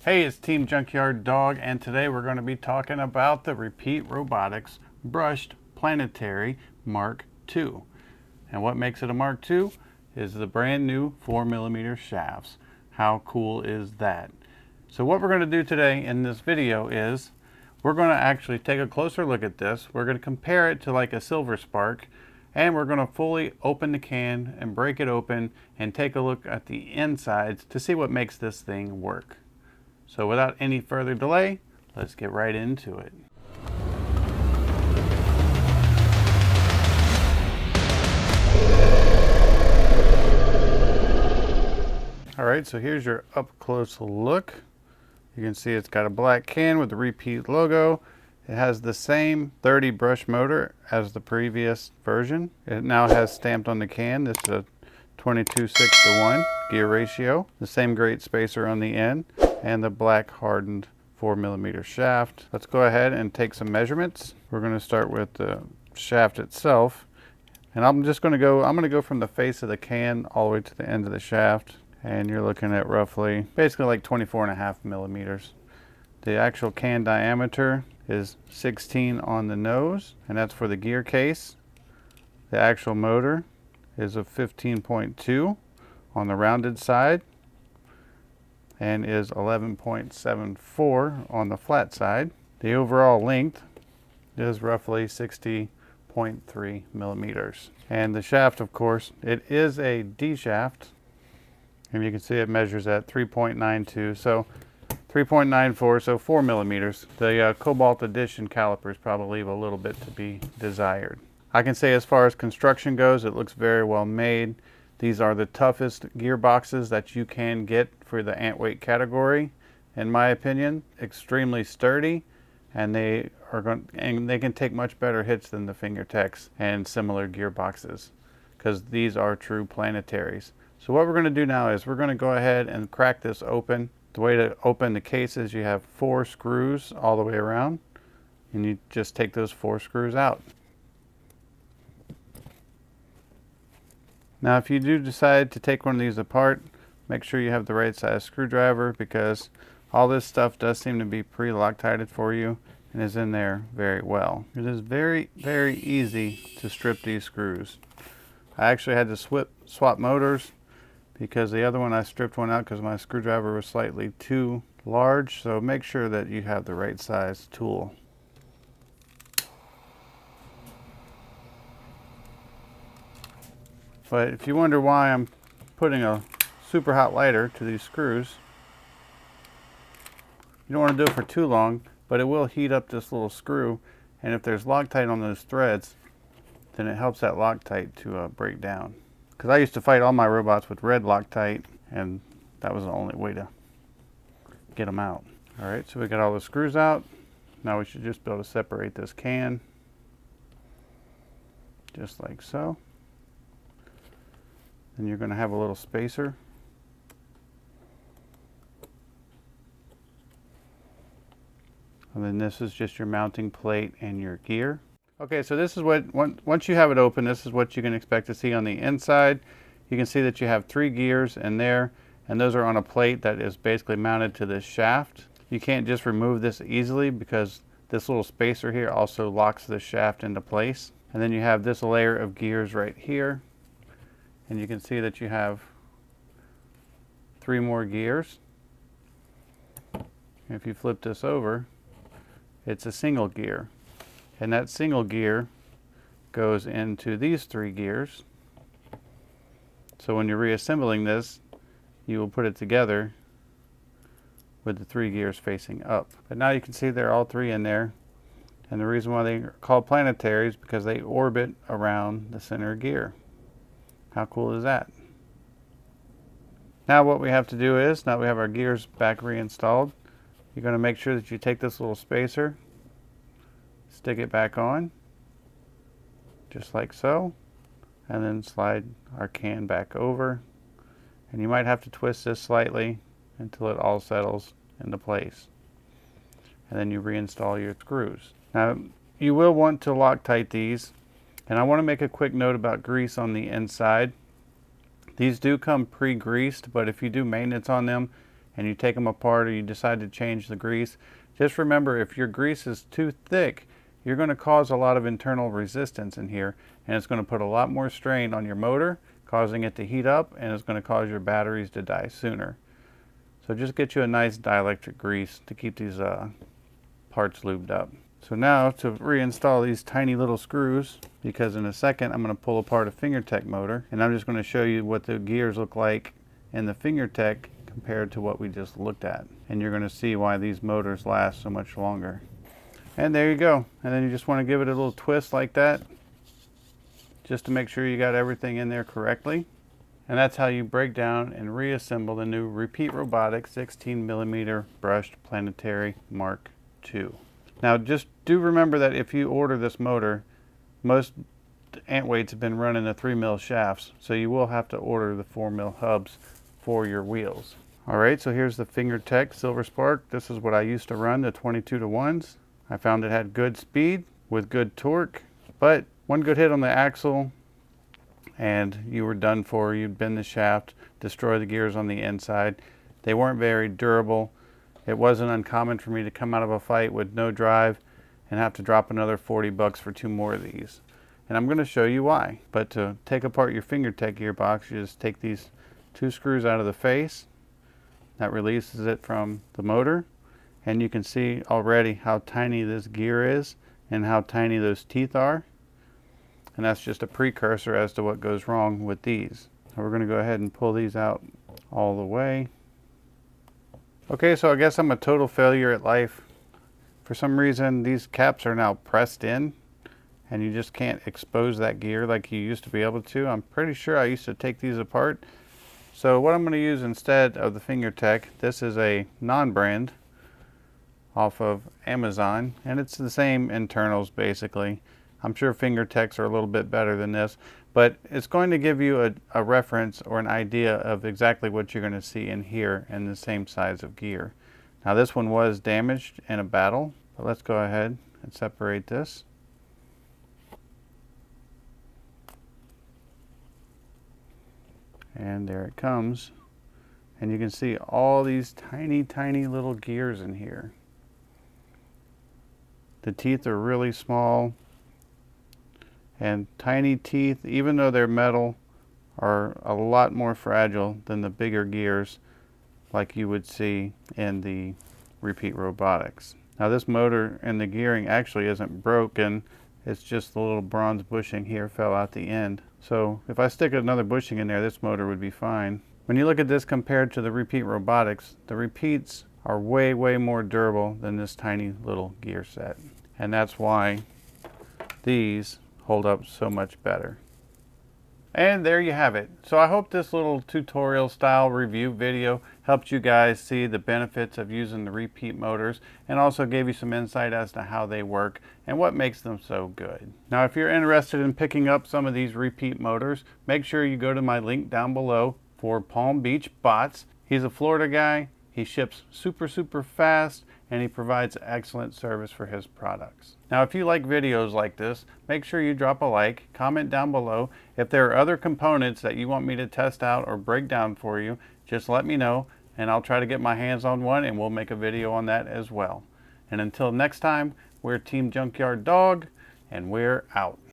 Hey, it's Team Junkyard Dog, and today we're going to be talking about the Repeat Robotics Brushed Planetary Mark II. And what makes it a Mark II is the brand new 4mm shafts. How cool is that? So what we're going to do today in this video is we're going to actually take a closer look at this. We're going to compare it to like a Silver Spark, and we're going to fully open the can and break it open and take a look at the insides to see what makes this thing work. So without any further delay, let's get right into it. All right, so here's your up close look. You can see it's got a black can with the Repeat logo. It has the same 30 brush motor as the previous version. It now has stamped on the can, this is a 22:6:1 gear ratio. The same great spacer on the end and the black hardened 4mm shaft. Let's go ahead and take some measurements. We're going to start with the shaft itself. And I'm going to go from the face of the can all the way to the end of the shaft. And you're looking at roughly, basically like 24.5mm. The actual can diameter is 16 on the nose, and that's for the gear case. The actual motor is a 15.2 on the rounded side and is 11.74 on the flat side. The overall length is roughly 60.3mm. And the shaft, of course, it is a D shaft, and you can see it measures at 3.92, so 3.94, so 4mm. The Cobalt Edition calipers probably leave a little bit to be desired. I can say as far as construction goes, it looks very well made. These are the toughest gearboxes that you can get for the ant weight category, in my opinion. Extremely sturdy, and they can take much better hits than the Fingertechs and similar gearboxes, because these are true planetaries. So what we're going to do now is we're going to go ahead and crack this open. The way to open the case is you have 4 screws all the way around, and you just take those 4 screws out. Now if you do decide to take one of these apart, make sure you have the right size screwdriver, because all this stuff does seem to be pre-Loctited for you and is in there very well. It is very, very easy to strip these screws. I actually had to swap motors because the other one I stripped one out because my screwdriver was slightly too large, so make sure that you have the right size tool. But if you wonder why I'm putting a super hot lighter to these screws, you don't want to do it for too long, but it will heat up this little screw, and if there's Loctite on those threads, then it helps that Loctite to break down. Because I used to fight all my robots with red Loctite, and that was the only way to get them out. All right, so we got all the screws out. Now we should just be able to separate this can, just like so. Then you're going to have a little spacer. And then this is just your mounting plate and your gear. Okay, so this is what, once you have it open, this is what you can expect to see on the inside. You can see that you have 3 gears in there, and those are on a plate that is basically mounted to this shaft. You can't just remove this easily because this little spacer here also locks the shaft into place. And then you have this layer of gears right here. And you can see that you have 3 more gears. If you flip this over, it's a single gear. And that single gear goes into these 3 gears. So when you're reassembling this, you will put it together with the 3 gears facing up. But now you can see they're all 3 in there. And the reason why they are called planetary is because they orbit around the center gear. How cool is that? Now what we have to do is, now we have our gears back reinstalled, you're going to make sure that you take this little spacer, stick it back on, just like so, and then slide our can back over. And you might have to twist this slightly until it all settles into place. And then you reinstall your screws. Now you will want to Loctite these. And I want to make a quick note about grease on the inside. These do come pre-greased, but if you do maintenance on them and you take them apart or you decide to change the grease, just remember if your grease is too thick, you're going to cause a lot of internal resistance in here, and it's going to put a lot more strain on your motor, causing it to heat up, and it's going to cause your batteries to die sooner. So just get you a nice dielectric grease to keep these parts lubed up. So now to reinstall these tiny little screws, because in a second I'm going to pull apart a FingerTech motor, and I'm just going to show you what the gears look like in the FingerTech compared to what we just looked at. And you're going to see why these motors last so much longer. And there you go. And then you just want to give it a little twist like that, just to make sure you got everything in there correctly. And that's how you break down and reassemble the new Repeat Robotics 16mm brushed Planetary Mark II. Now just do remember that if you order this motor, most ant weights have been running the 3mm shafts, so you will have to order the 4mm hubs for your wheels. Alright, so here's the FingerTech Silver Spark. This is what I used to run, the 22-to-1s. I found it had good speed with good torque, but one good hit on the axle and you were done for. You'd bend the shaft, destroy the gears on the inside. They weren't very durable. It wasn't uncommon for me to come out of a fight with no drive and have to drop another 40 bucks for 2 more of these. And I'm going to show you why. But to take apart your FingerTech gearbox, you just take these 2 screws out of the face. That releases it from the motor. And you can see already how tiny this gear is and how tiny those teeth are. And that's just a precursor as to what goes wrong with these. So we're going to go ahead and pull these out all the way. Okay, so I guess I'm a total failure at life. For some reason, these caps are now pressed in, and you just can't expose that gear like you used to be able to. I'm pretty sure I used to take these apart. So what I'm going to use instead of the FingerTech, this is a non-brand off of Amazon, and it's the same internals basically. I'm sure FingerTechs are a little bit better than this, but it's going to give you a reference or an idea of exactly what you're going to see in here in the same size of gear. Now this one was damaged in a battle, but let's go ahead and separate this. And there it comes. And you can see all these tiny, tiny little gears in here. The teeth are really small. And tiny teeth, even though they're metal, are a lot more fragile than the bigger gears like you would see in the Repeat Robotics. Now this motor and the gearing actually isn't broken, it's just the little bronze bushing here fell out the end. So if I stick another bushing in there, this motor would be fine. When you look at this compared to the Repeat Robotics, the Repeats are way, way more durable than this tiny little gear set. And that's why these hold up so much better. And there you have it. So I hope this little tutorial style review video helped you guys see the benefits of using the Repeat motors and also gave you some insight as to how they work and what makes them so good. Now if you're interested in picking up some of these Repeat motors, make sure you go to my link down below for Palm Beach Bots. He's a Florida guy. He ships super, super fast, and he provides excellent service for his products. Now, if you like videos like this, make sure you drop a like, comment down below. If there are other components that you want me to test out or break down for you, just let me know, and I'll try to get my hands on one, and we'll make a video on that as well. And until next time, we're Team Junkyard Dog, and we're out.